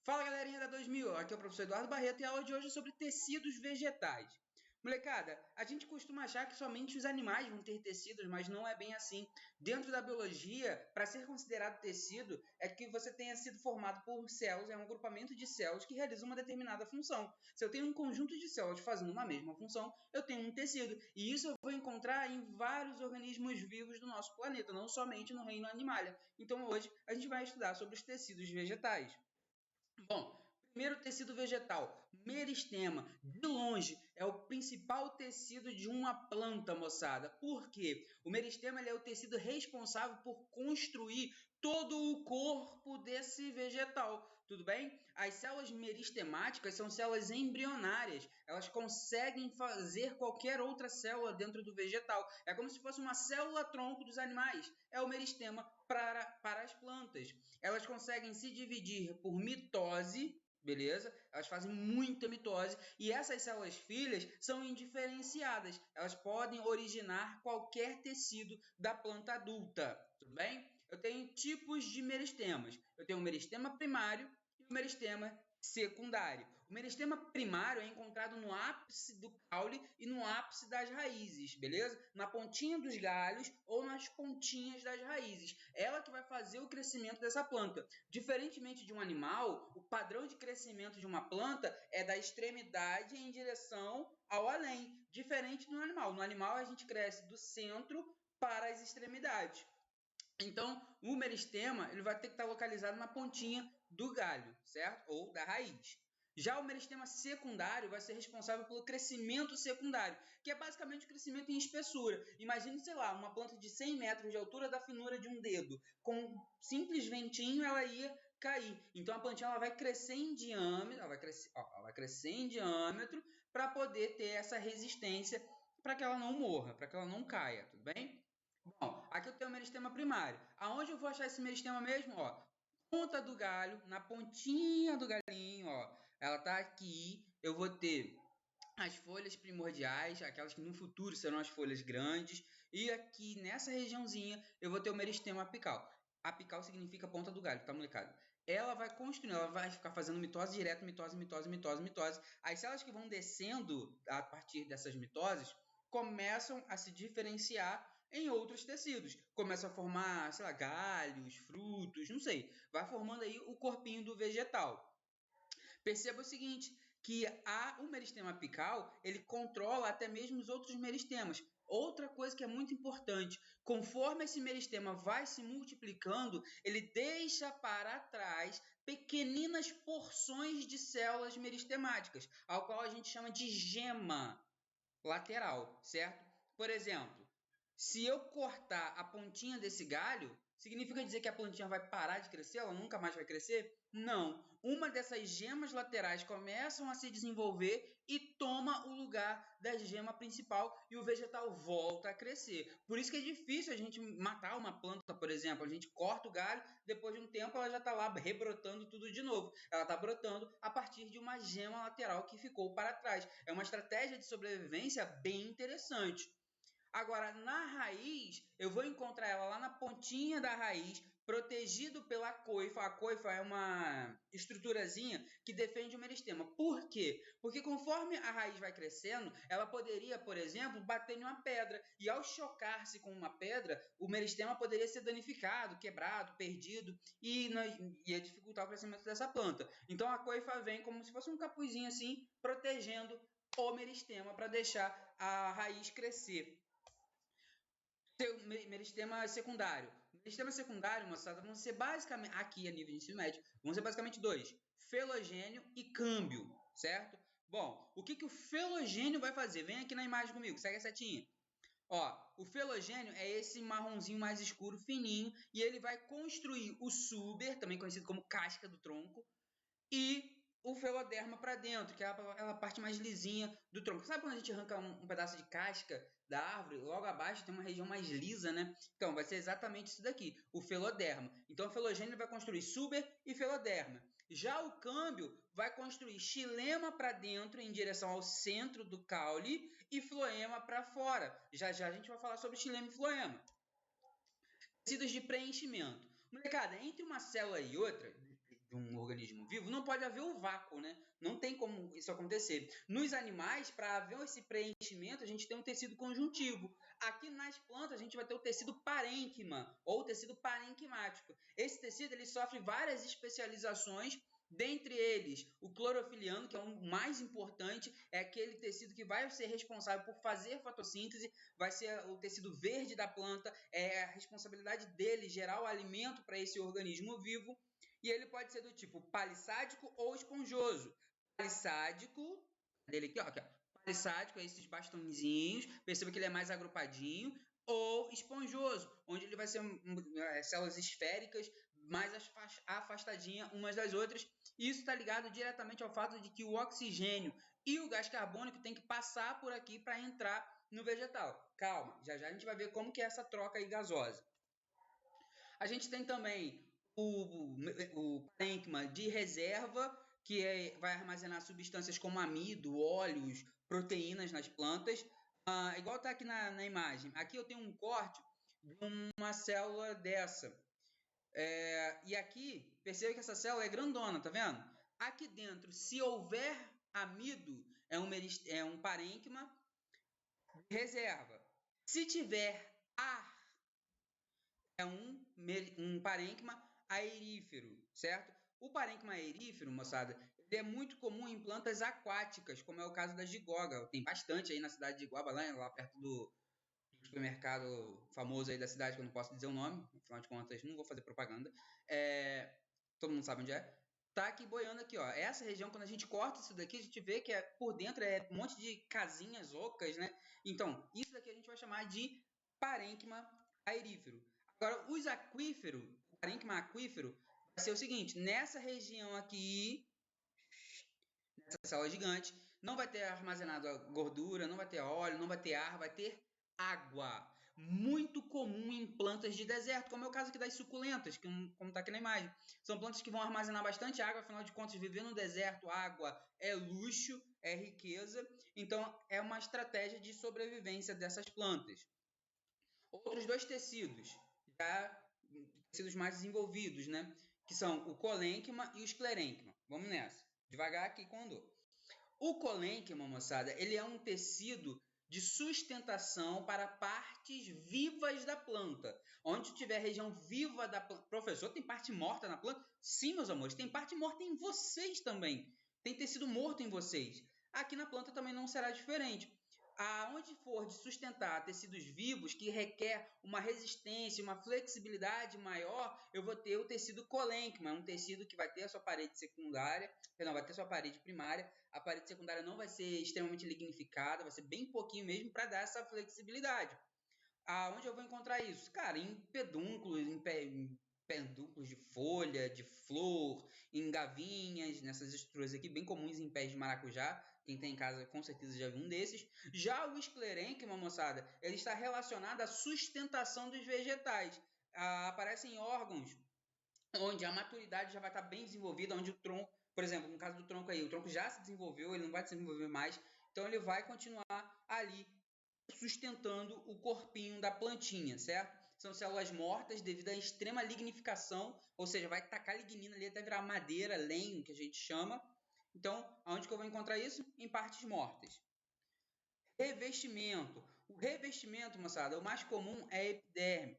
Fala galerinha da 2000, aqui é o professor Eduardo Barreto e a aula de hoje é sobre tecidos vegetais. Molecada, a gente costuma achar que somente os animais vão ter tecidos, mas não é bem assim. Dentro da biologia, para ser considerado tecido, é que você tenha sido formado por células, é um agrupamento de células que realiza uma determinada função. Se eu tenho um conjunto de células fazendo uma mesma função, eu tenho um tecido. E isso eu vou encontrar em vários organismos vivos do nosso planeta, não somente no reino animalia. Então hoje a gente vai estudar sobre os tecidos vegetais. Bom, primeiro tecido vegetal, meristema. De longe, é o principal tecido de uma planta, moçada. Por quê? O meristema ele é o tecido responsável por construir todo o corpo desse vegetal, tudo bem? As células meristemáticas são células embrionárias. Elas conseguem fazer qualquer outra célula dentro do vegetal. É como se fosse uma célula-tronco dos animais. É o meristema para as plantas. Elas conseguem se dividir por mitose, beleza? Elas fazem muita mitose e essas células filhas são indiferenciadas. Elas podem originar qualquer tecido da planta adulta, tudo bem? Eu tenho tipos de meristemas. Eu tenho o meristema primário e o meristema secundário. O meristema primário é encontrado no ápice do caule e no ápice das raízes, beleza? Na pontinha dos galhos ou nas pontinhas das raízes. Ela que vai fazer o crescimento dessa planta. Diferentemente de um animal, o padrão de crescimento de uma planta é da extremidade em direção ao além, diferente do animal. No animal, a gente cresce do centro para as extremidades. Então, o meristema ele vai ter que estar localizado na pontinha do galho, certo? Ou da raiz. Já o meristema secundário vai ser responsável pelo crescimento secundário, que é basicamente o crescimento em espessura. Imagine, sei lá, uma planta de 100 metros de altura da finura de um dedo. Com um simples ventinho, ela ia cair. Então, a plantinha ela vai crescer em diâmetro, ela vai crescer em diâmetro para poder ter essa resistência para que ela não morra, para que ela não caia, tudo bem? Bom, aqui eu tenho o meristema primário. Aonde eu vou achar esse meristema mesmo? Ó, ponta do galho, na pontinha do galinho, ó. Ela tá aqui. Eu vou ter as folhas primordiais, aquelas que no futuro serão as folhas grandes. E aqui nessa regiãozinha eu vou ter o meristema apical. Apical significa ponta do galho, tá, molecada? Ela vai construindo, ela vai ficar fazendo mitose direto, mitose. As células que vão descendo a partir dessas mitoses começam a se diferenciar em outros tecidos. Começa a formar, sei lá, galhos, frutos, não sei. Vai formando aí o corpinho do vegetal. Perceba o seguinte, que o meristema apical, ele controla até mesmo os outros meristemas. Outra coisa que é muito importante, conforme esse meristema vai se multiplicando, ele deixa para trás pequeninas porções de células meristemáticas, ao qual a gente chama de gema lateral, certo? Por exemplo, se eu cortar a pontinha desse galho, significa dizer que a plantinha vai parar de crescer? Ela nunca mais vai crescer? Não. Uma dessas gemas laterais começam a se desenvolver e toma o lugar da gema principal e o vegetal volta a crescer. Por isso que é difícil a gente matar uma planta, por exemplo. A gente corta o galho, depois de um tempo ela já está lá rebrotando tudo de novo. Ela está brotando a partir de uma gema lateral que ficou para trás. É uma estratégia de sobrevivência bem interessante. Agora, na raiz, eu vou encontrar ela lá na pontinha da raiz, protegido pela coifa. A coifa é uma estruturazinha que defende o meristema. Por quê? Porque conforme a raiz vai crescendo, ela poderia, por exemplo, bater em uma pedra. E ao chocar-se com uma pedra, o meristema poderia ser danificado, quebrado, perdido, e ia dificultar o crescimento dessa planta. Então, a coifa vem como se fosse um capuzinho assim, protegendo o meristema para deixar a raiz crescer. Meristema secundário. Meristema secundário, moçada, vão ser basicamente, aqui a nível de ensino médio, vão ser basicamente dois: felogênio e câmbio, certo? Bom, o que o felogênio vai fazer? Vem aqui na imagem comigo, segue a setinha. Ó, o felogênio é esse marronzinho mais escuro, fininho, e ele vai construir o suber, também conhecido como casca do tronco, e o feloderma para dentro, que é aquela parte mais lisinha do tronco. Sabe quando a gente arranca um pedaço de casca da árvore? Logo abaixo tem uma região mais lisa, né? Então, vai ser exatamente isso daqui, o feloderma. Então, o felogênio vai construir suber e feloderma. Já o câmbio vai construir xilema para dentro, em direção ao centro do caule, e floema para fora. Já já a gente vai falar sobre xilema e floema. Tecidos de preenchimento. Molecada, entre uma célula e outra, um organismo vivo, não pode haver o vácuo, né? Não tem como isso acontecer. Nos animais, para haver esse preenchimento, a gente tem um tecido conjuntivo. Aqui nas plantas, a gente vai ter o tecido parênquima, ou tecido parenquimático. Esse tecido ele sofre várias especializações. Dentre eles, o clorofiliano, que é o mais importante, é aquele tecido que vai ser responsável por fazer fotossíntese, vai ser o tecido verde da planta, é a responsabilidade dele gerar o alimento para esse organismo vivo, e ele pode ser do tipo palissádico ou esponjoso. Palissádico, dele aqui, ó. Palissádico é esses bastõezinhos, perceba que ele é mais agrupadinho, ou esponjoso, onde ele vai ser células esféricas, mais afastadinha umas das outras. Isso está ligado diretamente ao fato de que o oxigênio e o gás carbônico tem que passar por aqui para entrar no vegetal. Calma, já já a gente vai ver como que é essa troca aí gasosa. A gente tem também o parênquima de reserva, que vai armazenar substâncias como amido, óleos, proteínas nas plantas. Igual está aqui na imagem. Aqui eu tenho um corte de uma célula dessa. E aqui, perceba que essa célula é grandona, tá vendo? Aqui dentro, se houver amido, é um parênquima de reserva. Se tiver ar, é um parênquima aerífero, certo? O parênquima aerífero, moçada, ele é muito comum em plantas aquáticas, como é o caso da gigoga. Tem bastante aí na cidade de Iguaba, lá perto do supermercado famoso aí da cidade, que eu não posso dizer o nome, afinal de contas, não vou fazer propaganda. Todo mundo sabe onde é. Tá aqui boiando aqui, ó. Essa região, quando a gente corta isso daqui, a gente vê que por dentro é um monte de casinhas ocas, né? Então, isso daqui a gente vai chamar de parênquima aerífero. Agora, os aquíferos, o parênquima aquífero, vai ser o seguinte: nessa região aqui, nessa célula gigante, não vai ter armazenado gordura, não vai ter óleo, não vai ter ar, vai ter água. Muito comum em plantas de deserto, como é o caso aqui das suculentas, como está aqui na imagem. São plantas que vão armazenar bastante água, afinal de contas, viver no deserto, água é luxo, é riqueza. Então, é uma estratégia de sobrevivência dessas plantas. Outros dois tecidos, já tecidos mais desenvolvidos, né? Que são o colênquima e o esclerênquima. Vamos nessa. Devagar aqui com andor. O colênquima, moçada, ele é um tecido de sustentação para partes vivas da planta. Onde tiver região viva da planta. Professor, tem parte morta na planta? Sim, meus amores, tem parte morta em vocês também. Tem tecido morto em vocês. Aqui na planta também não será diferente. Aonde for de sustentar tecidos vivos que requer uma resistência, uma flexibilidade maior, eu vou ter o tecido colênquima, um tecido que vai ter a sua parede secundária, não, vai ter a sua parede primária, a parede secundária não vai ser extremamente lignificada, vai ser bem pouquinho mesmo para dar essa flexibilidade. Aonde eu vou encontrar isso? Cara, em pedúnculos, em pedúnculos de folha, de flor, em gavinhas, nessas estruturas aqui bem comuns em pés de maracujá. Quem tem em casa com certeza já viu um desses. Já o esclerênquima, moçada, ele está relacionado à sustentação dos vegetais. Aparecem órgãos onde a maturidade já vai estar bem desenvolvida, onde o tronco, por exemplo, no caso do tronco aí, o tronco já se desenvolveu, ele não vai se desenvolver mais, então ele vai continuar ali sustentando o corpinho da plantinha, certo? São células mortas devido à extrema lignificação, ou seja, vai tacar lignina ali até virar madeira, lenho, que a gente chama. Então, aonde que eu vou encontrar isso? Em partes mortas. Revestimento. O revestimento, moçada, o mais comum é a epiderme.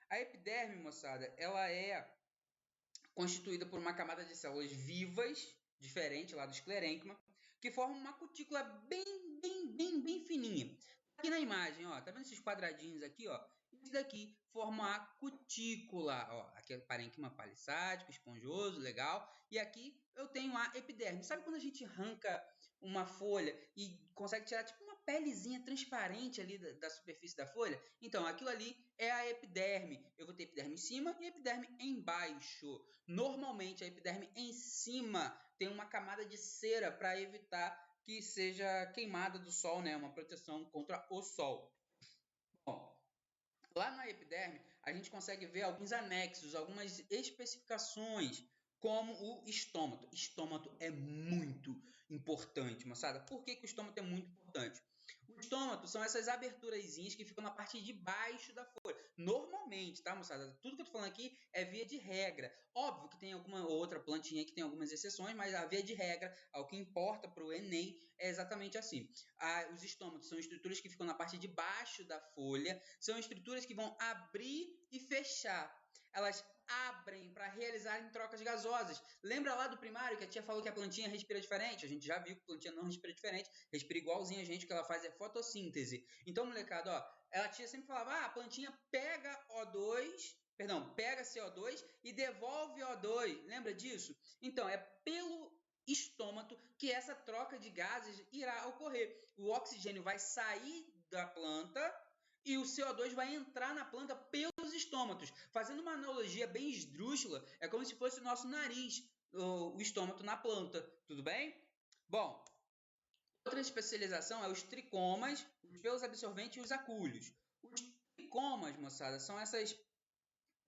A epiderme, moçada, ela é constituída por uma camada de células vivas, diferente lá do esclerênquima, que formam uma cutícula bem fininha. Aqui na imagem, ó, tá vendo esses quadradinhos aqui, ó? Isso daqui forma a cutícula, ó. Aqui é o parênquima palissádico, esponjoso, legal. E aqui eu tenho a epiderme. Sabe quando a gente arranca uma folha e consegue tirar tipo uma pelezinha transparente ali da superfície da folha? Então, aquilo ali é a epiderme. Eu vou ter epiderme em cima e epiderme embaixo. Normalmente, a epiderme em cima tem uma camada de cera para evitar que seja queimada do sol, né? Uma proteção contra o sol. Bom, lá na epiderme, a gente consegue ver alguns anexos, algumas especificações, como o estômato. Estômato é muito importante, moçada. Por que o estômato é muito importante? O estômato são essas aberturazinhas que ficam na parte de baixo da folha. Normalmente, tá, moçada? Tudo que eu tô falando aqui é via de regra. Óbvio que tem alguma outra plantinha que tem algumas exceções, mas a via de regra, ao que importa para o Enem, é exatamente assim. Os estômatos são estruturas que ficam na parte de baixo da folha, são estruturas que vão abrir e fechar. Elas abrem para realizarem trocas gasosas. Lembra lá do primário que a tia falou que a plantinha respira diferente? A gente já viu que a plantinha não respira diferente, respira igualzinho a gente, o que ela faz é fotossíntese. Então, molecada, ó, a tia sempre falava, a plantinha pega pega CO2 e devolve O2. Lembra disso? Então, é pelo estômato que essa troca de gases irá ocorrer. O oxigênio vai sair da planta e o CO2 vai entrar na planta pelos estômatos. Fazendo uma analogia bem esdrúxula, é como se fosse o nosso nariz, o estômato na planta. Tudo bem? Bom, outra especialização é os tricomas, os pelos absorventes e os acúlios. Os tricomas, moçada, são esses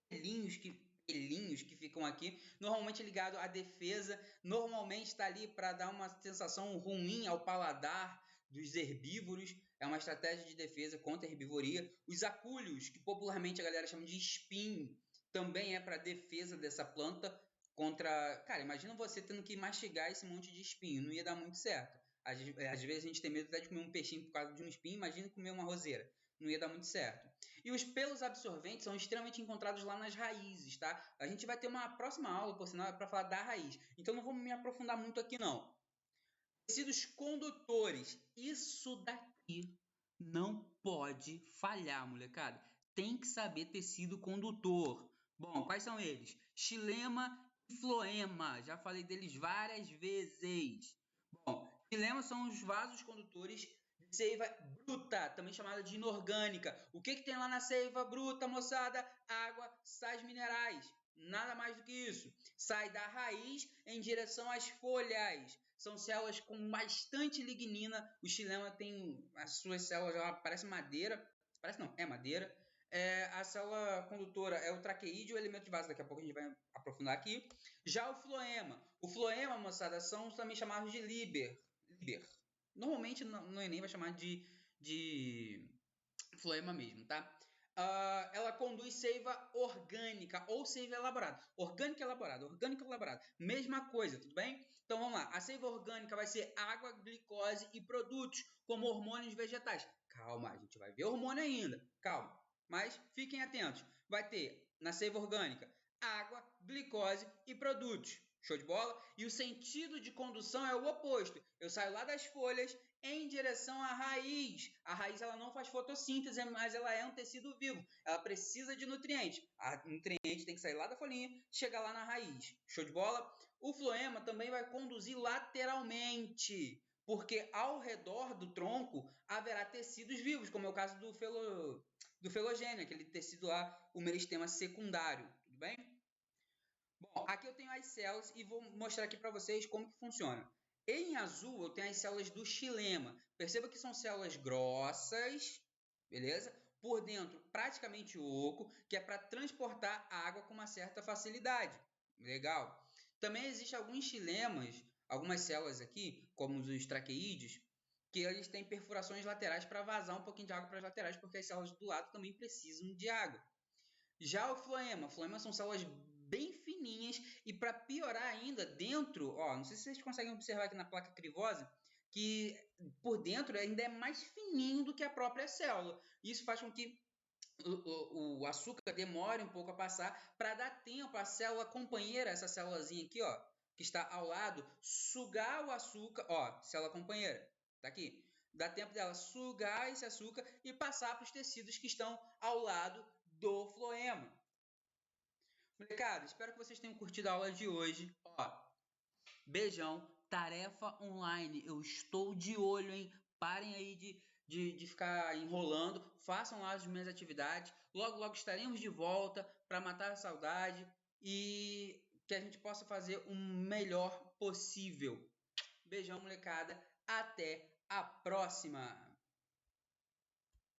pelinhos que ficam aqui, normalmente ligado à defesa, normalmente está ali para dar uma sensação ruim ao paladar dos herbívoros, é uma estratégia de defesa contra a herbivoria. Os acúlios, que popularmente a galera chama de espinho, também é para defesa dessa planta contra... Cara, imagina você tendo que mastigar esse monte de espinho, não ia dar muito certo. Às vezes a gente tem medo até de comer um peixinho por causa de um espinho, imagina comer uma roseira, não ia dar muito certo. E os pelos absorventes são extremamente encontrados lá nas raízes, tá? A gente vai ter uma próxima aula, por sinal, para falar da raiz. Então não vou me aprofundar muito aqui, não. Tecidos condutores. Isso daqui não pode falhar, molecada. Tem que saber tecido condutor. Bom, quais são eles? Xilema e floema. Já falei deles várias vezes. Bom, xilema são os vasos condutores de seiva bruta, também chamada de inorgânica. O que tem lá na seiva bruta, moçada? Água, sais minerais. Nada mais do que isso. Sai da raiz em direção às folhas. São células com bastante lignina. O xilema tem as suas células, ela parece madeira. Parece não, é madeira. A célula condutora é o traqueídeo, o elemento de base. Daqui a pouco a gente vai aprofundar aqui. Já o floema, moçada, são também chamados de Liber. Normalmente no Enem vai chamar de floema mesmo, tá? Ela conduz seiva orgânica ou seiva elaborada. Orgânica elaborada. Mesma coisa, tudo bem? Então vamos lá. A seiva orgânica vai ser água, glicose e produtos, como hormônios vegetais. Calma, a gente vai ver hormônio ainda. Calma. Mas fiquem atentos. Vai ter na seiva orgânica água, glicose e produtos. Show de bola? E o sentido de condução é o oposto. Eu saio lá das folhas em direção à raiz. A raiz ela não faz fotossíntese, mas ela é um tecido vivo. Ela precisa de nutrientes. A nutriente tem que sair lá da folhinha, chegar lá na raiz. Show de bola? O floema também vai conduzir lateralmente, porque ao redor do tronco haverá tecidos vivos, como é o caso do felogênio, aquele tecido lá, o meristema secundário. Tudo bem? Bom, aqui eu tenho as células e vou mostrar aqui para vocês como que funciona. Em azul eu tenho as células do xilema. Perceba que são células grossas, beleza? Por dentro praticamente oco, que é para transportar água com uma certa facilidade. Legal. Também existem alguns xilemas, algumas células aqui, como os traqueídeos, que eles têm perfurações laterais para vazar um pouquinho de água para as laterais, porque as células do lado também precisam de água. Já o floema são células bem fininhas e para piorar ainda, dentro, ó, não sei se vocês conseguem observar aqui na placa crivosa, que por dentro ainda é mais fininho do que a própria célula. Isso faz com que o açúcar demore um pouco a passar para dar tempo à célula companheira, essa célulazinha aqui, ó, que está ao lado, sugar o açúcar, ó, célula companheira, tá aqui. Dá tempo dela sugar esse açúcar e passar para os tecidos que estão ao lado do floema. Molecada, espero que vocês tenham curtido a aula de hoje. Ó, beijão, tarefa online. Eu estou de olho, hein? Parem aí de ficar enrolando. Façam lá as minhas atividades. Logo, logo estaremos de volta para matar a saudade e que a gente possa fazer o melhor possível. Beijão, molecada. Até a próxima!